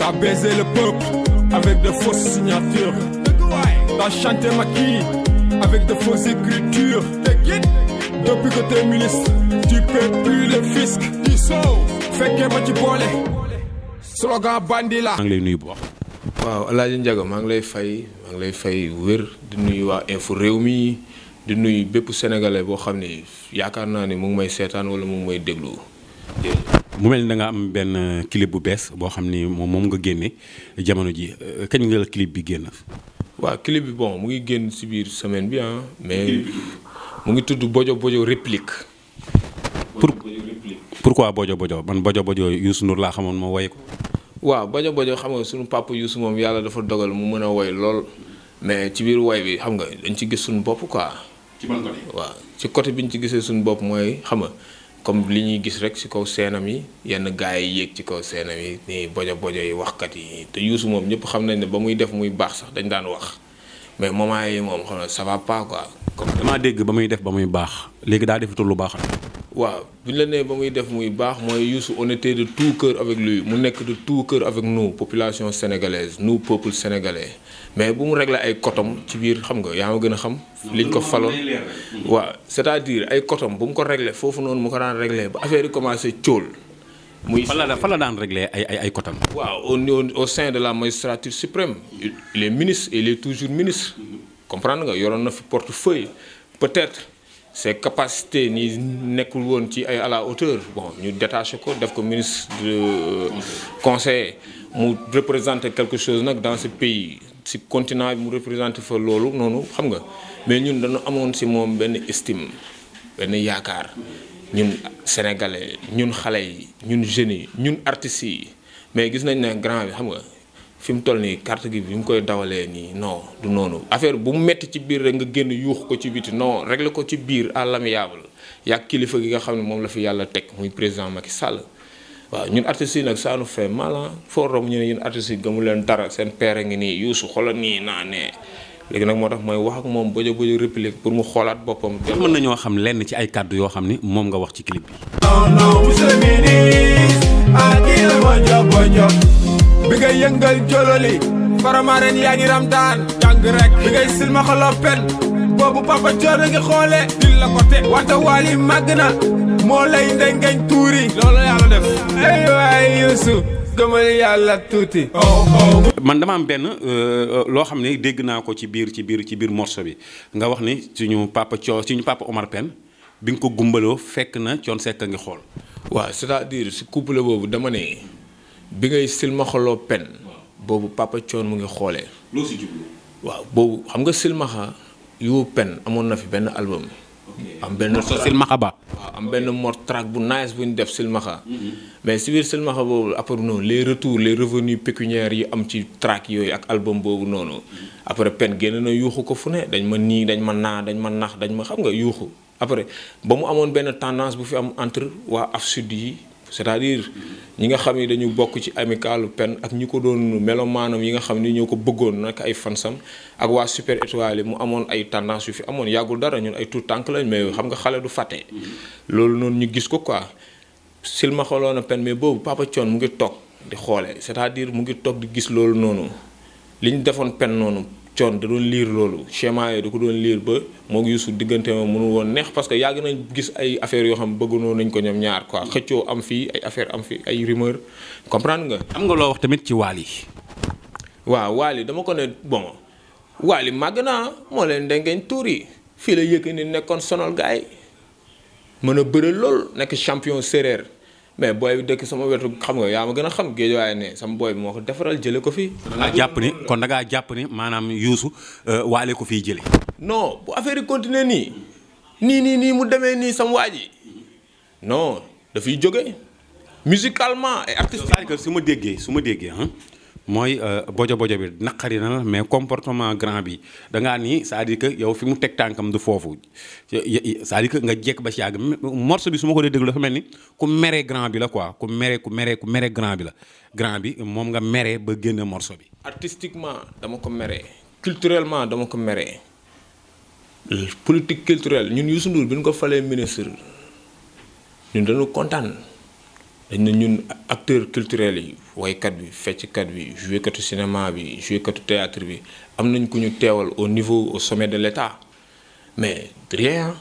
T'as baisé le peuple avec de fausses signatures. T'as chanté Macky avec de fausses écritures. Depuis que t'es ministre, tu paies plus le fisc. Fekkee ma ci boole slogan bandi la. maa ngi lay nuyu bu baax. waaw El Hadj Ndiaga maa ngi lay fay wér di nuyu waa info réew mi di nuyu bépp sénégalais boo xam ni yaakaar naa ni mu ngi may seetaan wala mu ngi may déglu. mu mel ni da nga am benn clip bu bees boo xam ni moom nga génne jamono ji kañ nga la clip bi génn. waaw clip bi bon mu ngi génn si biir semaine bi mais mu ngi tudd Bojo Bojo réplique. pourquoi Bojo Bojo man Bojo Bojo Youssou Ndour laa xamoon moo woy ko. waaw Bojo Bojo xam nga suñu papa Youssou moom yàlla dafa dogal mu mën a woy lool mais ci biir woy bi xam nga dañ ci gis suñu bopp quoi. ci ban côté. waaw ci côté bi ñu ci gisee suñu bopp mooy xam nga comme li ñuy gis rek ci kaw seenam yi yenn gars yi yéeg ci kaw seenam yi nii Bojo Bojo yi waxkat yi te Youssou moom ñëpp xam nañ ne ba muy def muy baax sax dañ daan wax mais moment yi moom xam nga ça va pas quoi. comme damaa dégg ba muy def ba muy baax léegi daa defatul lu baax. waaw bu ñu la nee ba muy def muy baax mooy Youssou on était de tout cœur avec lui mu nekk de tout cœur avec nous population sénégalaise nous peuple sénégalais mais bu mu réglé ay kotom ci biir xam nga yaa ma gën a xam. liñ ko faloon waaw c'est-à-dire ay kotom bu mu ko réglé foofu noonu mu ko daan réglé ba affaire yi commencé cóol. muy fan la daan réglé ay kotom. waaw au sein de la magistrature suprême il est ministre et il est toujours ministre. comprendre nga yoroon na fi portefeuille peut-être. ses capacités ni nekkul woon ci ay à la hauteur bon ñu détaché ko def ko ministre de conseiller mu représenter quelque chose nag dans ce pays si continent bi mu représenter fa loolu noonu xam nga mais ñun dañu amoon si moom benn estime benn yaakaar ñun sénégalais ñun xale yi ñun jeunes yi ñun artistes yi mais gis nañ ne grand bi xam nga fi mu toll nii carte gi bi mu koy dawalee nii non du noonu affaire bu mu metti ci biir rek nga génn yuux ko ci biti non régler ko ci biir à l'amiable yàgg kilifa gi nga xam ne moom la fi yàlla teg muy président Macky Sall waaw ñun artistes yi nag ça nous fait mal foo romb ñu ne yéen artistes yi gëmu leen dara seen père ngi nii yuusu xoolal nii naa nee léegi nag moo tax mooy wax ak moom Bojo Bojo réplique pour mu xoolaat boppam. mën nañoo xam lenn ci ay kàddu yoo xam ni moom nga wax ci clip bi. non monsieur le ministre kii la Bojo Bojo bi ngay yëngal jololi faramaren yaa ngi ramdaan jàng rek bi ngay silmaxaloo pen boobu papa Thione ngi xoole dil la ko te wata waali màgg na moo lay ndengeñ tuuri loolu yàlla def ay waay Youssou gëmal yàlla tuuti man dama am benn loo xam ne dégg naa ko ci biir morceau bi nga wax ni suñu papa Omar Pène bi nga ko gumbaloo fekk na Thione Seck a ngi xool. waaw c'est-à-dire si couple boobu dama ne bi ngay silmaxaloo pen boobu papa Thione mu ngi xoolee. loo si jublu. waaw boobu xam nga silmaxa yu pen amoon na fi benn album. am benn silmaxa ba. waaw am benn mort track bu nice bu ñu def silmaxa. mais si biir silmaxa boobu après noonu les retours les revenus pécuniaires yi am ci track yooyu ak album boobu noonu. après pen génn na yuuxu ko fu ne dañ ma nii dañ ma naa dañ ma nax dañ ma xam nga yuuxu après ba mu amoon benn tendance bu fi am entre waa Af-Sud yi. c'est-à-dire ñi nga xam ni dañu bokk ci amicalu pen ak ñi ko doon melomaanam yi nga xam ni ñoo ko bëggoon nag ay fansam ak waa Super Étoile mu amoon ay tendance yu fi amoon yàggul dara ñun ay tout tànk lañ mais xam nga xale du fàtte. loolu noonu ñu gis ko quoi silma xooloon na pen mais boobu papa Thione mu ngi toog di xoole c'est-à-dire mu ngi toog di gis loolu noonu li ñu defoon pen noonu Thione da doon liir loolu schéma yi da ko doon liir ba moo ngi Youssou diggante ma mënu woon neex parce que yàgg nañ gis ay affaires yoo xam bëggoon nañ ko ñoom ñaar quoi xëccoo am fii ay affaire am fii ay rumeur comprendre nga. am nga loo wax tamit ci Wally. waaw Wally dama ko ne bon Wally màgg naa moo leen dengeñ tuur yi fii la Yékini nekkoon sonal gars yi mën a bëre lool nekk champion séeréer mais booy bi dëkk sama wetu xam nga yaa ma gën a xam géej waaye ne sama booy bi moo ko defaral jële ko fii. da ngaa jàpp ni kon da ngaa jàpp ni maanaam Youssou Wally ko fii jële. non bu affaire yi continuer nii mu demee nii sama waa ji non dafay jóge musicalement et artistiquement. c'est-à-dire que su ma déggee mooy Bojo Bojo bi naqari na la mais comportement grand bi da ngaa nii c'est-à-dire que yow fi mu teg tànkam du foofu c'est-à-dire que nga jekk ba si yàgg morceau bi su ma ko dee déglu dafa mel ni ku mere grand bi la quoi ku mere grand bi la grand bi moom nga mere ba génn morceau bi. artistiquement dama ko mere culturellement dama ko mere politique culturelle ñun Youssou Ndour bi ñu ko falee ministre ñun dañu kontaan dañ ne ñun acteurs culturels yi waykat bi fecckat bi jouekatu cinéma bi jouekatu théâtre bi am nañ ku ñu teewal au niveau au sommet de l'État mais rien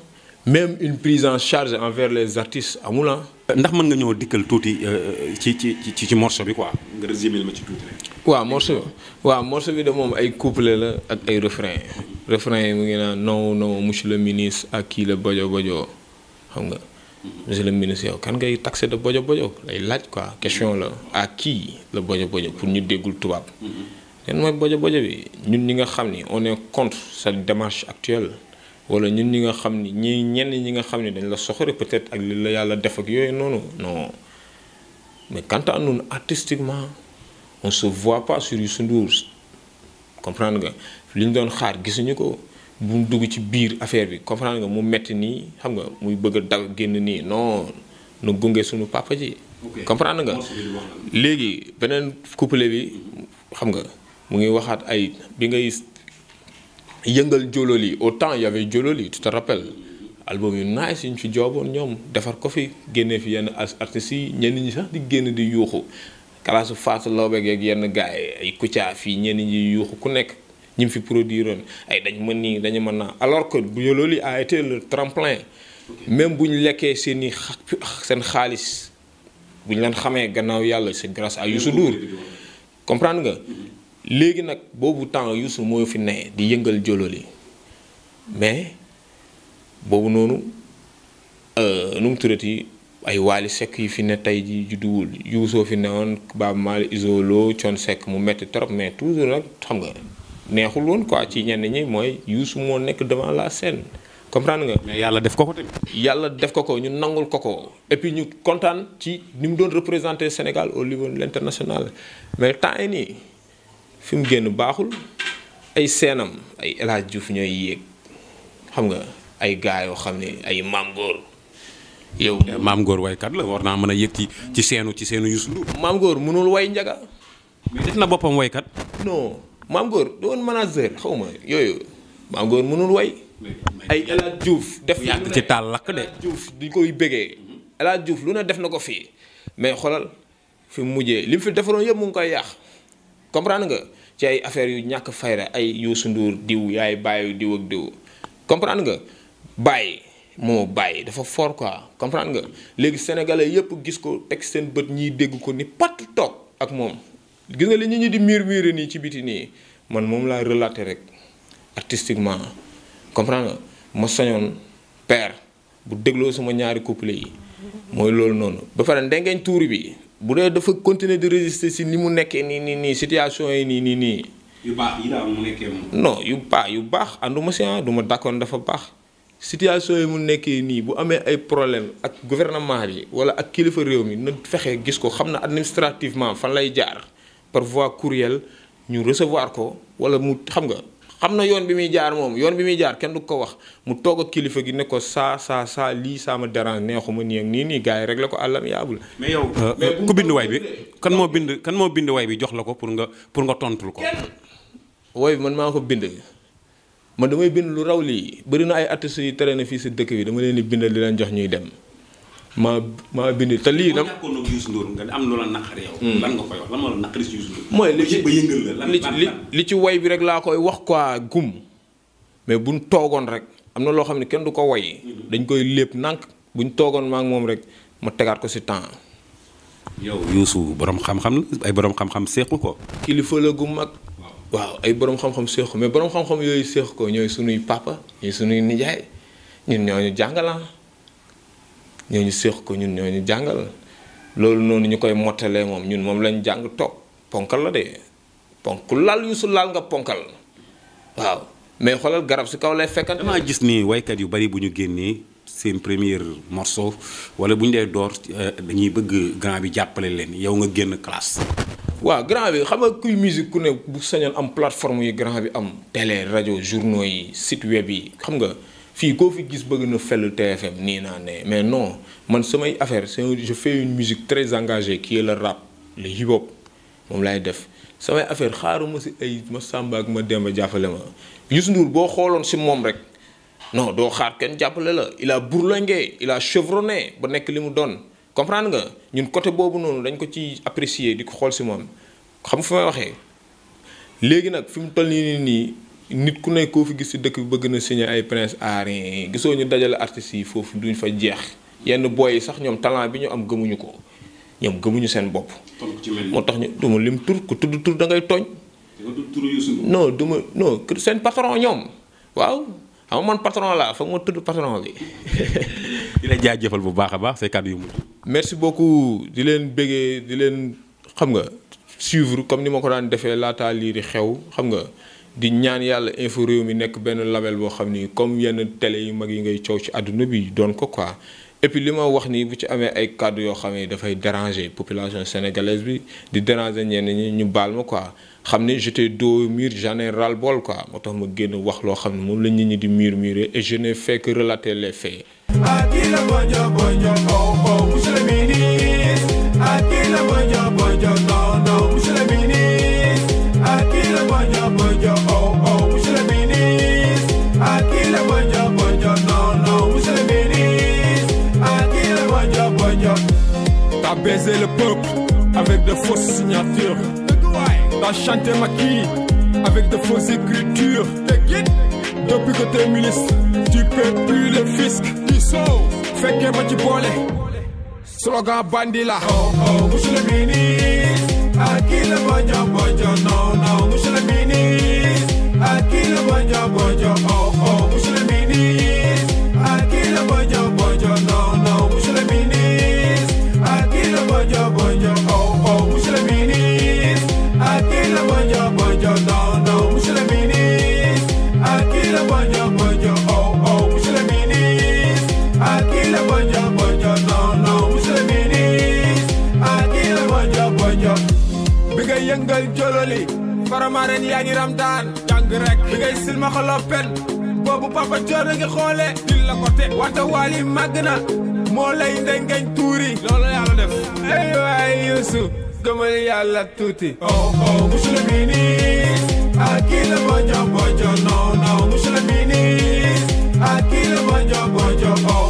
même une prise en charge envers les artistes amul ndax mën nga ñëw dikkal tuuti ci morceau bi quoi nga résumé ma ci tuuti rek. waaw morceau bi de moom ay couplet la ak ay refrain yi mu ngi naan non non monsieur le ministre ak kii la bojo bojo xam nga. monsieur le ministre yow kan ngay taxé de bojo bojo lay laaj quoi question la à qui la bojo bojo pour ñu déggul tubaab. leen mooy bojo bojo bi ñun ñi nga xam ni on est contre cette démarche actuelle wala ñun ñi nga xam ni ñenn ñi nga xam ni dañ la soxore peut-être ak li la yàlla def ak yooyu noonu non mais quant à nous artistiquement on se voit pas sur Youssou Ndour comprendre nga li ñu doon xaar gisuñu ko. bu mu dugg ci biir affaire bi comprendre nga mu metti nii xam nga muy bëgg a daw génn nii non nu gunge suñu papa ji. comprendre nga léegi beneen couplet bi xam nga mu ngi waxaat ay bi ngay yëngal jololi autant y avait jololi tu te rappelles album yu nice yi ñu fi jooboon ñoom defar ko fi génnee fi yenn artistes yi ñenn ñi sax di génn di yuuxu kalaasu Fatou Lawbe ak yenn gars yi ay Kouthia fii ñenn ñi yuuxu ku nekk. ñi mu fi produire ay dañ mën nii dañu mën naa alors que bu loolu a été le tremplin même bu ñu lekkee seen xaalis bu ñu leen xamee gannaaw yàlla c'est grâce à Youssou Ndour comprendre nga léegi nag boobu temps Youssou moo fi ne di yëngal jololi mais boobu noonu nu mu tuddati ay Wally Seck yi fi ne tey ji judduwul Youssou fi newoon Baaba Maal Isolo Thione Seck mu metti trop mais toujours nag xam nga neexul woon quoi ci ñenn ñi mooy Youssou moo nekk devant la scène comprendre nga. mais yàlla def ko tamit. yàlla def ko ñu nangul ko et puis ñu kontaan ci ni mu doon représenter Sénégal au niveau de l'international mais temps yi nii fi mu génn baaxul ay seenam ay El Hadj Diouf ñooy yéeg xam nga ay gars yoo xam ne ay Maam Góor yow. Maam Góor waykat la war naa mën a yëg ci seenu Youssou Ndour. Maam Góor mënul way njaga. mais def na boppam waykat. non. Maam Góor doon manager xaw ma yooyu Maam Góor mënul way ay El Hadj Diouf def yàgg ci taal lakk de. Diouf di koy bëggee El Hadj Diouf lu ne def na ko fii mais xoolal fi mu mujjee li mu fi defaroon yëpp mu ngi koy yàq comprendre nga ci ay affaires yu ñàkk fayda ay Youssou Ndour diw yaay bàyyi diw ak diw comprendre nga bàyyi moo bàyyi dafa fort quoi comprendre nga léegi sénégalais yëpp gis ko teg seen bët ñiy dégg ko ni patt toog ak moom. gis nga li ñu di murmure nii ci biti nii man moom laa relaté rek artistiquement comprendre nga ma sañoon père bu dégloo sama ñaari couple yi mooy loolu noonu ba pare ndengeeñ tuuri bi bu dee dafa continuer de résister si ni mu nekkee nii situation yi nii. yu baax yi daal mu nekkee moom. non yu baax ànduma si du ma d'accord dafa baax situation yi mu nekkee nii bu amee ay problème ak gouvernement bi wala ak kilifa réew mi na fexe gis ko xam na administrativement fan lay jaar. par voie courriel ñu recevoir ko wala mu xam na yoon bi muy jaar moom yoon bi muy jaar kenn du ko wax mu toog ak kilifa gi ne ko saa lii saa ma dérange neexuma nii ak nii gars yi réglé ko àllam yaabul. mais yow ku bind way bi kan moo bind way bi jox la ko pour nga tontul ko. way bi man maa ko bind man damay bind lu raw lii bëri na ay artistes yi tere na fii si dëkk bi dama leen di bindal di leen jox ñuy dem. maa bind te lii dam boo Youssou Ndour nga am lu la naqari yow. lan nga koy wax lan moo la naqari si Youssou Ndour. mooy ba yëngal la li ci way bi rek laa koy wax quoi gum mais buñ toogoon rek am na loo xam ne kenn du ko way dañ koy lépp nànk buñ toogoon maa ngi moom rek ma tegaat ko si temps. yow Youssou borom xam-xam la ay borom xam-xam seexu ko. kilifa la gu mag. waaw ay borom xam-xam seexu mais borom xam-xam yooyu seexu ko ñooy sunuy papa ñooy sunuy nijaay ñun ñooñu jàngalan ñooñu séex ko ñun ñooñu jàngal loolu noonu ñu koy mottalee moom ñun moom lañ jàng toog ponkal la de ponkal laal Youssou laal nga ponkal waaw mais xoolal garab si kaw lay fekkante. damaa gis ni waykat yu bari bu ñu génnee seen premier morceau wala bu ñu dee door dañuy bëgg grand bi jàppale leen yow nga génn classe. waaw grand bi xam nga kuy musique ku ne bu sañoon am plateforme yi grand bi am télé rajo journaux yi site web yi xam nga. fii koo fi gis bëgg na fell TFM nii naa ne mais non man samay affaire je fais une musique très engagée qui est le rap le hip hop moom laay def samay affaire xaaruma si ay ma Samba ak ma Demba jàppale ma Youssou Ndour boo xooloon si moom rek non doo xaar kenn jàppale la il a bourlingué il a chevronné ba nekk li mu doon comprendre nga ñun côté boobu noonu dañ ko ci apprécier di ko xool si moom xam nga fi may waxee léegi nag fi mu toll nii nit ku nekk koo fi gis si dëkk bi bëgg na signer ay prince arin gisoo ñu dajale artistes yi foofu duñ fa jeex yenn boy yi sax ñoom talent bi ñu am gëmuñu ko ñoom gëmuñu seen bopp. moo tax ñu duma lim tur ku tudd tur da ngay tooñ. non duma non seen patron ñoom waaw xam nga man patron laa foog ma tudd patron bi. di la jaajëfal bu baax a baax say kàddu yu mujj. merci beaucoup di leen bëggee di leen xam nga suivre comme ni ma ko daan defee laataa lii di xew xam nga di ñaan yàlla info réew mi nekk benn label boo xam ni comme yenn télé yu mag yi ngay coow ci àdduna bi doon ko quoi. et puis li ma wax nii bu ci amee ay kàddu yoo xam ne dafay déranger population sénégalaise bi di déranger ñenn ñi ñu baal ma quoi xam ne j'étais dos au mur j'en ai ras-le-bol quoi moo tax ma génn wax loo xam ne moom la nit ñi di murmurer et je n'ai fait que relater les faits. Akila bonjo bonjo oh oh monsieur le ministre. Akila bonjo bonjo non non monsieur le ministre. Akila bonjo bonjo oh oh monsieur le ministre. Akila bonjo bonjo non non monsieur le ministre. Akila bonjo bonjo. T'as baisé le peuple avec de fausses signatures. T'as chanté Macky avec de fausses écritures. Depuis que t'es ministre, tu paies plus le fisc. Fait que moi tu boole. Slogan bandi là. Oh oh, monsieur le ministre. À qui le bonjo bonjo? Non non, monsieur le ministre. À qui le bonjo bonjo? Oh oh, monsieur le ministre. À qui le bonjo bonjo? Non non, monsieur le ministre. À qui le bonjo bonjo? Oh oh, monsieur le ministre. À qui le bonjo bonjo? Non non, monsieur le ministre. À qui le bonjo bonjo? Oh oh, monsieur le ministre. À qui le bonjo bonjo? Non non, monsieur le ministre. À qui le bonjo bonjo? Bi ngay yëngal jololi faramaren yaa ngi ramdaan jàng rek bi ngay silmaxa loppen boobu papa joor ngi xoole dil la ko te wante waali màgg na moo lay ndengeñ tuuri loolu yàlla def ay waay Youssou gëmal yàlla tuuti. Oh oh, monsieur le ministre. À qui le bonjo bonjo? Non non, monsieur le ministre. À qui le bonjo bonjo? Oh